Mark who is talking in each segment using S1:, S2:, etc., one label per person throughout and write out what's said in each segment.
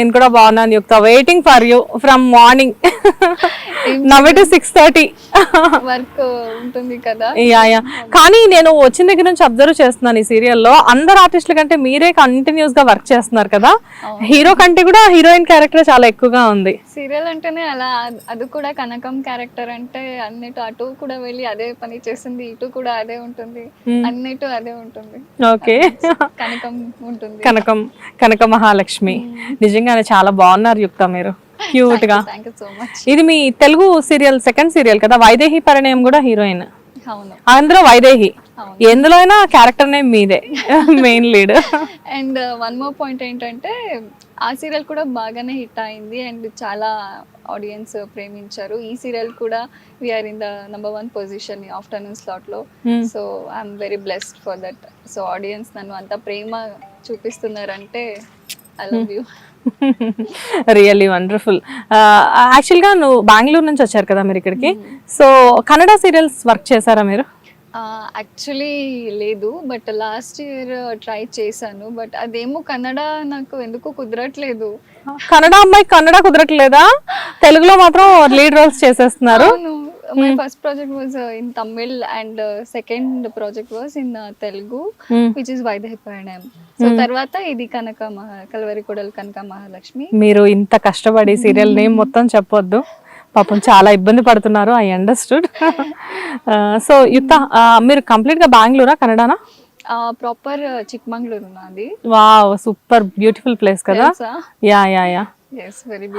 S1: నేను కూడా బాగున్నాను యుక్త. Waiting for you from morning now to 6:30
S2: work ఉంటుంది కదా.
S1: యా కానీ నేను వచ్చిన దగ్గర నుంచి అబ్జర్వ్ చేస్తున్నాను ఈ సీరియల్లో అందరు ఆర్టిస్టుల కంటే మీరే కంటిన్యూస్ గా వర్క్ చేస్తున్నారు కదా. హీరో కంటే కూడా హీరోయిన్ క్యారెక్టర్ చాలా ఎక్కువగా ఉంది.
S2: సీరియల్ అంటేనే అలా. అది కూడా కనకం క్యారెక్టర్ అంటే అన్నిటి అటు కూడా వెళ్ళి అదే పని చేసింది, ఇటు కూడా అదే ఉంటుంది, అన్నిటి అదే ఉంటుంది.
S1: ఓకే
S2: కనకం ఉంటుంది.
S1: కనక మహాలక్ష్మి. నిజంగానే చాలా బాగున్నారు యుక్త మీరు, క్యూట్ గా.
S2: Thank you so much.
S1: ఇది మీ తెలుగు సీరియల్ సెకండ్ సీరియల్ కదా, వైదేహి పరిణయం కూడా హీరోయిన్.
S2: అవును,
S1: అందులో వైదేహి. ఎందులో అయినా క్యారెక్టర్ నేమ్ మీదే main lead.
S2: And one more point ఏంటంటే ఆ సీరియల్ కూడా బాగానే హిట్ అయింది అండ్ చాలా ఆడియన్స్ ప్రేమించారు. ఈ సీరియల్ కూడా we are in the #1 position afternoon slot లో. So I'm very blessed for that. So audience నన్ను అంత ప్రేమ చూపిస్తున్నారంటే I love you.
S1: Really wonderful. యాక్చువల్గా నువ్వు బెంగళూరు నుంచి వచ్చారు కదా మీరు ఇక్కడికి. సో కన్నడ సీరియల్స్ వర్క్ చేశారా మీరు?
S2: యాక్చువల్లీ లేదు, బట్ లాస్ట్ ఇయర్ ట్రై చేశాను. బట్ అదేమో కన్నడ నాకు ఎందుకు కుదరట్లేదు.
S1: కన్నడ అమ్మాయి కన్నడ కుదరట్లేదా? తెలుగులో మాత్రం లీడ్ రోల్స్ చేసేస్తున్నారు.
S2: My first project was in Tamil and second project was in Telugu which is Vaidehi Parinayam. So తర్వాత ఇది కలవరి కొడలు కనక మహాలక్ష్మి.
S1: మీరు ఇంత కష్టపడి సీరియల్ నేమ్ మొత్తం చెప్పొద్దు, పాపం చాలా ఇబ్బంది పడుతున్నారు. I understood. సో యుక్త, మీరు కంప్లీట్ గా బెంగళూరా కన్నడనా?
S2: ప్రాపర్ చిక్మంగళూరు నాది.
S1: వావ్, సూపర్ బ్యూటిఫుల్ ప్లేస్ కదా. Yeah yeah yeah,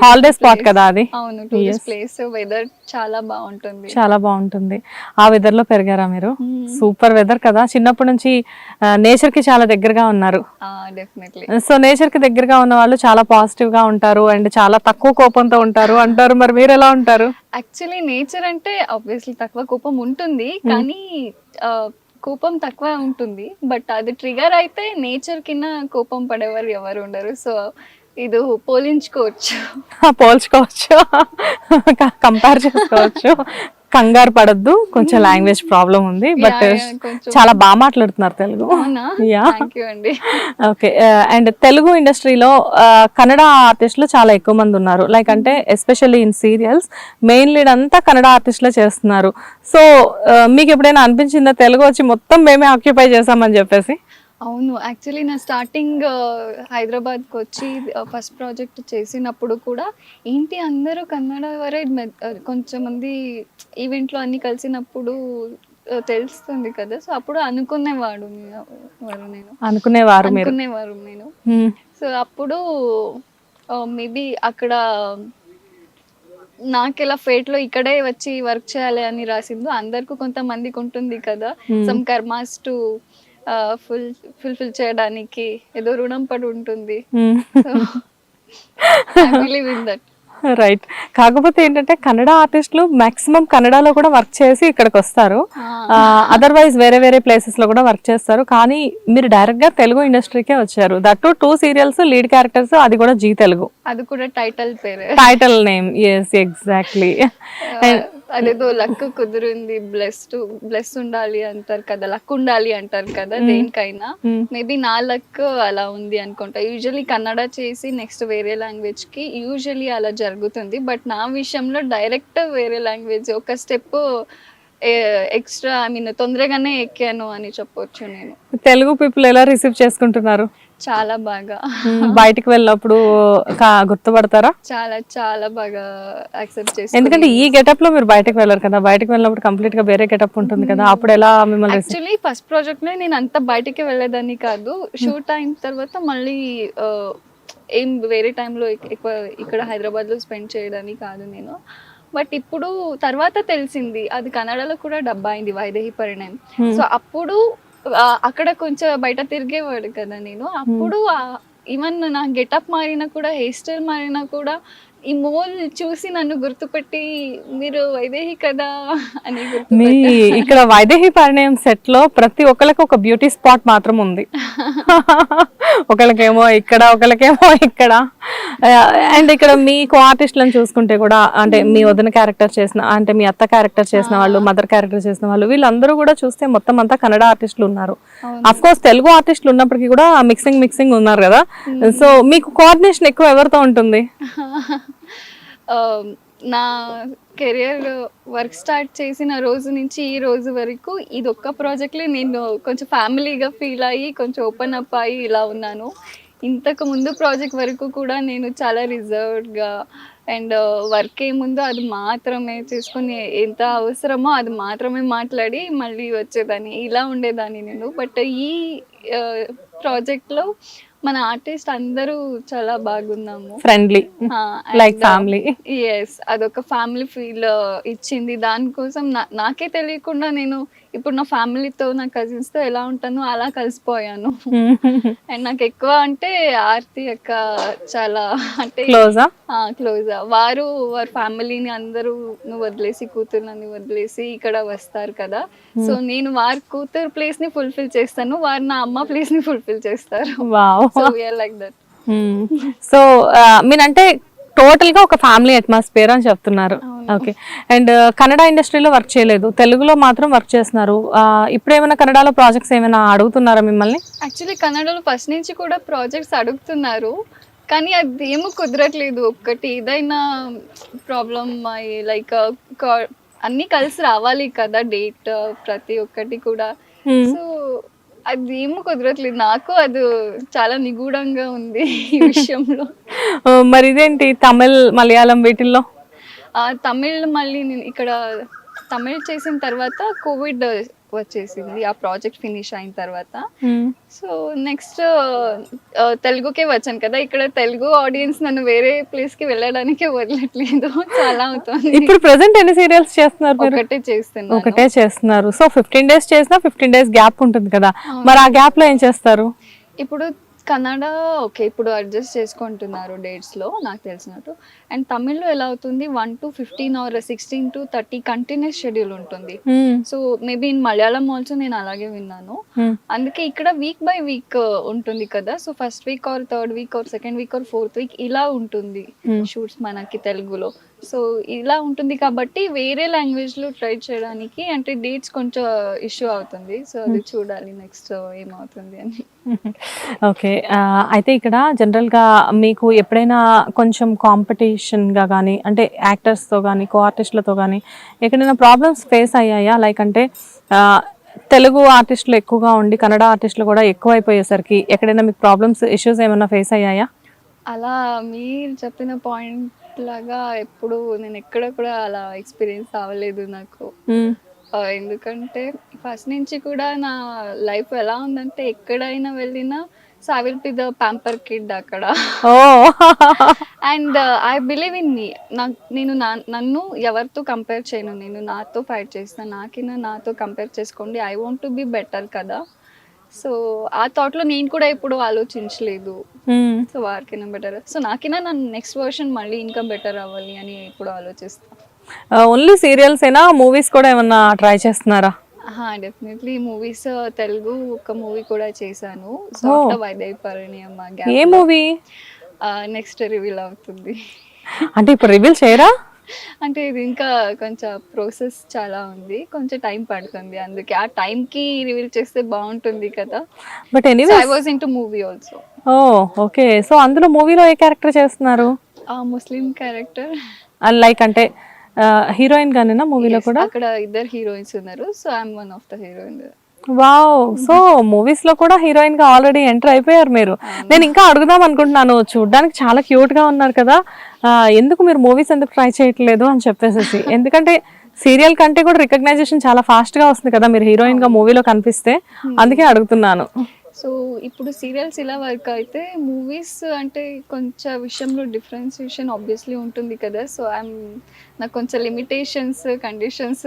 S1: holiday spot కదా అది.
S2: అవును, టూరిస్ట్ ప్లేస్. వెదర్ చాలా బాగుంటుంది.
S1: చాలా బాగుంటుంది. ఆ వెదర్ లో పెరిగారా మీరు? సూపర్ వెదర్ కదా. చిన్నప్పటి నుంచి నేచర్ కి చాలా దగ్గరగా ఉన్నారు.
S2: డెఫినెట్లీ.
S1: సో నేచర్ కి దగ్గరగా ఉన్న వాళ్ళు చాలా పాజిటివ్ గా ఉంటారు అండ్ చాలా తక్కువ కోపంతో ఉంటారు అంటారు. మరి మీరు ఎలా ఉంటారు?
S2: యాక్చువల్లీ నేచర్ అంటే ఆబ్వియస్లీ తక్కువ కోపం ఉంటుంది, కానీ కోపం తక్కువ ఉంటుంది. బట్ అది ట్రిగర్ అయితే నేచర్ కింద కోపం పడేవారు ఎవరు ఉండరు. సో ఇది పోల్చుకోవచ్చు,
S1: కంపేర్ చేసుకోవచ్చు. కంగారు పడద్దు, కొంచెం లాంగ్వేజ్ ప్రాబ్లం ఉంది, బట్ చాలా బాగా మాట్లాడుతున్నారు తెలుగు. ఓకే. అండ్ తెలుగు ఇండస్ట్రీలో కన్నడ ఆర్టిస్టులు చాలా ఎక్కువ మంది ఉన్నారు. లైక్ అంటే especially in serials main lead అంతా కన్నడ ఆర్టిస్టులే చేస్తున్నారు. సో మీకు ఎప్పుడైనా అనిపించిందా తెలుగు వచ్చి మొత్తం మేమే ఆక్యుపై చేసామని చెప్పేసి?
S2: అవును, యాక్చువల్లీ నా స్టార్టింగ్ హైదరాబాద్కి వచ్చి ఫస్ట్ ప్రాజెక్ట్ చేసినప్పుడు కూడా ఏంటి అందరూ కన్నడ వరే. కొంచెం మంది ఈవెంట్లో అన్ని కలిసినప్పుడు తెలుస్తుంది కదా. సో అప్పుడు అనుకునేవారు నేను. సో అప్పుడు మేబీ అక్కడ నాకు ఇలా ఫేట్లో ఇక్కడే వచ్చి వర్క్ చేయాలి అని రాసిందో అందరికీ కొంతమందికి ఉంటుంది కదా, సమ్ కర్మాస్ టు ఫుల్ఫిల్ చేయడానికి ఏదో రుణం పడి ఉంటుంది.
S1: రైట్. కాకపోతే ఏంటంటే కన్నడ ఆర్టిస్టులు మాక్సిమం కన్నడలో కూడా వర్క్ చేసి ఇక్కడికి వస్తారు. అదర్వైజ్ వేరే వేరే ప్లేసెస్ లో కూడా వర్క్ చేస్తారు. కానీ మీరు డైరెక్ట్ గా తెలుగు ఇండస్ట్రీకే వచ్చారు. దట్ 2 సీరియల్స్ లీడ్ క్యారెక్టర్స్, అది కూడా జీ తెలుగు.
S2: అది కూడా
S1: టైటిల్ నేమ్. Yes, exactly.
S2: అదేదో లక్ కుదిరింది, బ్లెస్ ఉండాలి అంటారు కదా, లక్ ఉండాలి అంటారు కదా దేనికైనా. మేబీ నా లక్ అలా ఉంది అనుకుంటా. యూజువల్లీ కన్నడ చేసి నెక్స్ట్ వేరే లాంగ్వేజ్ కి యూజువల్లీ అలా జరుగుతుంది. బట్ నా విషయంలో డైరెక్ట్ వేరే లాంగ్వేజ్ ఒక స్టెప్ ఎక్స్ట్రా, ఐ మీన్ తొందరగానే ఎక్కాను అని చెప్పొచ్చు నేను.
S1: తెలుగు పీపుల్ ఎలా రిసీవ్ చేసుకుంటున్నారు?
S2: చాలా బాగా.
S1: బయటికి వెళ్ళినప్పుడు గుర్తుపడతారా?
S2: చాలా చాలా బాగా యాక్సెప్ట్ చేస్తారు.
S1: ఎందుకంటే ఈ గెటప్ లో మీరు బయటకు వెళ్ళారు కదా, బయటకు వెళ్ళినప్పుడు కంప్లీట్ గా వేరే గెటప్ ఉంటుంది కదా, అప్పుడు ఎలా మిమ్మల్ని?
S2: యాక్చువల్లీ ఫస్ట్ ప్రాజెక్ట్ లో నేను అంత బయటికి వెళ్ళేదాన్ని కాదు. షూట్ అయిన తర్వాత మళ్ళీ ఏం వేరే టైంలో ఎక్కువ ఇక్కడ హైదరాబాద్ లో స్పెండ్ చేయడానికి కాదు నేను. బట్ ఇప్పుడు తర్వాత తెలిసింది అది కన్నడలో కూడా డబ్ అయింది వైదేహి పరిణయం. సో అప్పుడు అక్కడ కొంచెం బయట తిరిగేవాడు కదా నేను. అప్పుడు ఈవెన్ నా గెటప్ మారినా కూడా, హెయిర్ స్టైల్ మారినా కూడా ఈ మోల్ చూసి నన్ను గుర్తుపట్టి మీరు వైదేహి కదా అని
S1: మీ
S2: గుర్తుపట్టారు.
S1: ఇక్కడ వైదేహి పరిణయం సెట్ లో ప్రతి ఒక్కరికి ఒక బ్యూటీ స్పాట్ మాత్రం ఉంది. ఒకరికేమో ఇక్కడ, ఒకరికేమో ఇక్కడ. అండ్ ఇక్కడ మీ కో ఆర్టిస్ట్లను చూసుకుంటే కూడా, అంటే మీ వదిన క్యారెక్టర్ చేసిన, అంటే మీ అత్త క్యారెక్టర్ చేసిన వాళ్ళు, మదర్ క్యారెక్టర్ చేసిన వాళ్ళు, వీళ్ళందరూ కూడా చూస్తే మొత్తం అంతా కన్నడ ఆర్టిస్టులు ఉన్నారు. అఫ్ కోర్స్ తెలుగు ఆర్టిస్టులు ఉన్నప్పటికీ కూడా మిక్సింగ్ ఉన్నారు కదా. సో మీకు కోఆర్డినేషన్ ఎక్కువ ఎవరితో ఉంటుంది?
S2: నా కెరియర్ వర్క్ స్టార్ట్ చేసిన రోజు నుంచి ఈ రోజు వరకు ఇది ఒక్క ప్రాజెక్ట్లే నేను కొంచెం ఫ్యామిలీగా ఫీల్ అయ్యి కొంచెం ఓపెన్ అప్ అయ్యి ఇలా ఉన్నాను. ఇంతకు ముందు ప్రాజెక్ట్ వరకు కూడా నేను చాలా రిజర్వ్డ్గా అండ్ వర్క్ ఏముందో అది మాత్రమే చేసుకొని, ఎంత అవసరమో అది మాత్రమే మాట్లాడి మళ్ళీ వచ్చేదాన్ని, ఇలా ఉండేదాన్ని నేను. బట్ ఈ ప్రాజెక్ట్లో మన ఆర్టిస్ట్ అందరూ చాలా బాగున్నాము,
S1: ఫ్రెండ్లీ, లైక్ ఫ్యామిలీ.
S2: ఎస్, అదొక ఫ్యామిలీ ఫీల్ ఇచ్చింది. దానికోసం నాకే తెలియకుండా నేను ఇప్పుడు నా ఫ్యామిలీతో, నా కజిన్స్తో ఎలా ఉంటానో అలా కలిసిపోయాను. అండ్ నాకు ఎక్కువ అంటే ఆర్తి అక్క చాలా అంటే
S1: క్లోజా?
S2: క్లోజ్. వారి ఫ్యామిలీని అందరూ వదిలేసి, కూతురుని వదిలేసి ఇక్కడ వస్తారు కదా. సో నేను వారి కూతురు ప్లేస్ ని ఫుల్ఫిల్ చేస్తాను, వారు నా అమ్మ ప్లేస్ ని ఫుల్ఫిల్ చేస్తారు.
S1: Wow.
S2: So we are like that.
S1: So మీరంటే టోటల్ గా ఒక ఫ్యామిలీ అట్మాస్ఫియర్ అని చెప్తున్నారు. ఓకే. అండ్ కన్నడ ఇండస్ట్రీలో వర్క్ చేయలేదు, తెలుగులో మాత్రం వర్క్ చేస్తున్నారు. ఇప్పుడు ఏమైనా కన్నడలో ప్రాజెక్ట్స్ ఏమైనా అడుగుతున్నారా మిమ్మల్ని?
S2: యాక్చువల్లీ కన్నడలో ఫస్ట్ నుంచి కూడా ప్రాజెక్ట్స్ అడుగుతున్నారు, కానీ అది ఏమో కుదరట్లేదు. ఒక్కటి ఏదైనా ప్రాబ్లమ్ లైక్ అన్నీ కలిసి రావాలి కదా, డేట్ ప్రతి ఒక్కటి కూడా. సో అది ఏమో కుదరట్లేదు. నాకు అది చాలా నిగూఢంగా ఉంది ఈ విషయంలో.
S1: మరి ఇదేంటి తమిళ్, మలయాళం వీటిల్లో?
S2: తమిళ్ మళ్ళీ నేను ఇక్కడ తమిళ్ చేసిన తర్వాత కోవిడ్ వచ్చేసింది, ఆ ప్రాజెక్ట్ ఫినిష్ అయిన తర్వాత. సో నెక్స్ట్ తెలుగుకే వచ్చాను కదా. ఇక్కడ తెలుగు ఆడియన్స్ నన్ను వేరే ప్లేస్ కి వెళ్ళడానికి వదలట్లేదు, చాలా అవుతుంది.
S1: ఇప్పుడు ప్రెసెంట్ ఎన్ని సీరియల్స్ చేస్తున్నారు? ఒకటే చేస్తున్నారు. సో 15 days చేసినా 15 days గ్యాప్ ఉంటుంది కదా, మరి ఆ గ్యాప్ లో ఏం చేస్తారు?
S2: ఇప్పుడు కన్నడ ఓకే, ఇప్పుడు అడ్జస్ట్ చేసుకుంటున్నారు డేట్స్లో నాకు తెలిసినట్టు. అండ్ తమిళ్లో ఎలా అవుతుంది, 1 to 15 or 16 to 30 continuous schedule ఉంటుంది. So maybe in Malayalam also నేను అలాగే విన్నాను. అందుకే ఇక్కడ వీక్ బై వీక్ ఉంటుంది కదా. So first week or third week or second week or fourth week ఇలా ఉంటుంది షూట్స్ మనకి తెలుగులో. సో ఇలా ఉంటుంది కాబట్టి వేరే లాంగ్వేజ్ లో ట్రై చేయడానికి అంటే డేట్స్ కొంచెం ఇష్యూ అవుతుంది. సో అది చూడాలి నెక్స్ట్ ఏమవుతుంది అని.
S1: ఓకే. అయితే ఇక్కడ జనరల్గా మీకు ఎప్పుడైనా కొంచెం కాంపిటీషన్గా కానీ, అంటే యాక్టర్స్తో కానీ, కో ఆర్టిస్టులతో కానీ ఎక్కడైనా ప్రాబ్లమ్స్ ఫేస్ అయ్యాయా? లైక్ అంటే తెలుగు ఆర్టిస్టులు ఎక్కువగా ఉండి కన్నడ ఆర్టిస్టులు కూడా ఎక్కువైపోయేసరికి ఎక్కడైనా మీకు ప్రాబ్లమ్స్, ఇష్యూస్ ఏమైనా ఫేస్ అయ్యాయా?
S2: అలా మీరు చెప్పిన పాయింట్ లాగా ఎప్పుడు నేను ఎక్కడ కూడా అలా ఎక్స్పీరియన్స్ అవ్వలేదు నాకు. ఎందుకంటే ఫస్ట్ నుంచి కూడా నా లైఫ్ ఎలా ఉందంటే ఎక్కడైనా వెళ్ళినా so I will be the pamper kid అక్కడ. And I believe in me. నేను నన్ను ఎవరితో కంపేర్ చేయను, నేను నాతో ఫైట్ చేస్తాను. నాతో కంపేర్ చేసుకోండి, I want to be better కదా. సో ఆ థాట్లో నేను కూడా ఎప్పుడు ఆలోచించలేదు. సో వారికైనా బెటర్, సో నాకైనా నా నెక్స్ట్ వర్షన్ మళ్ళీ ఇంకా బెటర్ అవ్వాలి అని ఇప్పుడు ఆలోచిస్తాను.
S1: ఓన్లీ సీరియల్స్ ఏనా, మూవీస్ కూడా ఏమన్నా ట్రై చేస్తున్నారా?
S2: Definitely movies. తెలుగు ఒక మూవీ కూడా చేశాను, సాఫ్ట్ వైదేహి పరిణయం.
S1: ఏ మూవీ?
S2: నెక్స్ట్ రివీల్ అవుతుంది.
S1: అంటే ఇప్పుడు రివీల్ చేయరా?
S2: అంటే ఇది ఇంకా కొంచెం ప్రాసెస్ చాలా ఉంది, కొంచెం టైం పడుతుంది. అందుకే ఆ టైంకి రివీల్ చేస్తే బాగుంటుంది కదా.
S1: But anyway
S2: I was into movie also.
S1: Okay. So అందులో మూవీలో ఏ క్యారెక్టర్ చేస్తున్నారు?
S2: ముస్లిం క్యారెక్టర్.
S1: లైక్ అంటే హీరోయిన్ గానేనా మూవీలో కూడా?
S2: అక్కడ ఇద్దరు హీరోయిన్స్ ఉన్నారు, so I'm one of the heroine.
S1: Wow. So movies లో కూడా హీరోయిన్ గా ఆల్రెడీ ఎంటర్ అయిపోయారు మీరు. నేను ఇంకా అడుగుదాం అనుకుంటున్నాను, చూడడానికి చాలా క్యూట్ గా ఉన్నారు కదా, ఎందుకు మీరు మూవీస్ ఎందుకు ట్రై చేయట్లేదు అని చెప్పేసి. ఎందుకంటే సీరియల్ కంటే కూడా రికగ్నైజేషన్ చాలా ఫాస్ట్ గా వస్తుంది కదా మీరు హీరోయిన్ గా మూవీలో కనిపిస్తే, అందుకే అడుగుతున్నాను.
S2: సో ఇప్పుడు సీరియల్స్ ఇలా వర్క్ అయితే మూవీస్ అంటే కొంచెం విషయంలో డిఫరెన్సియేషన్ ఆబ్వియస్లీ ఉంటుంది కదా. సో నాకు కొంచెం లిమిటేషన్స్, కండిషన్స్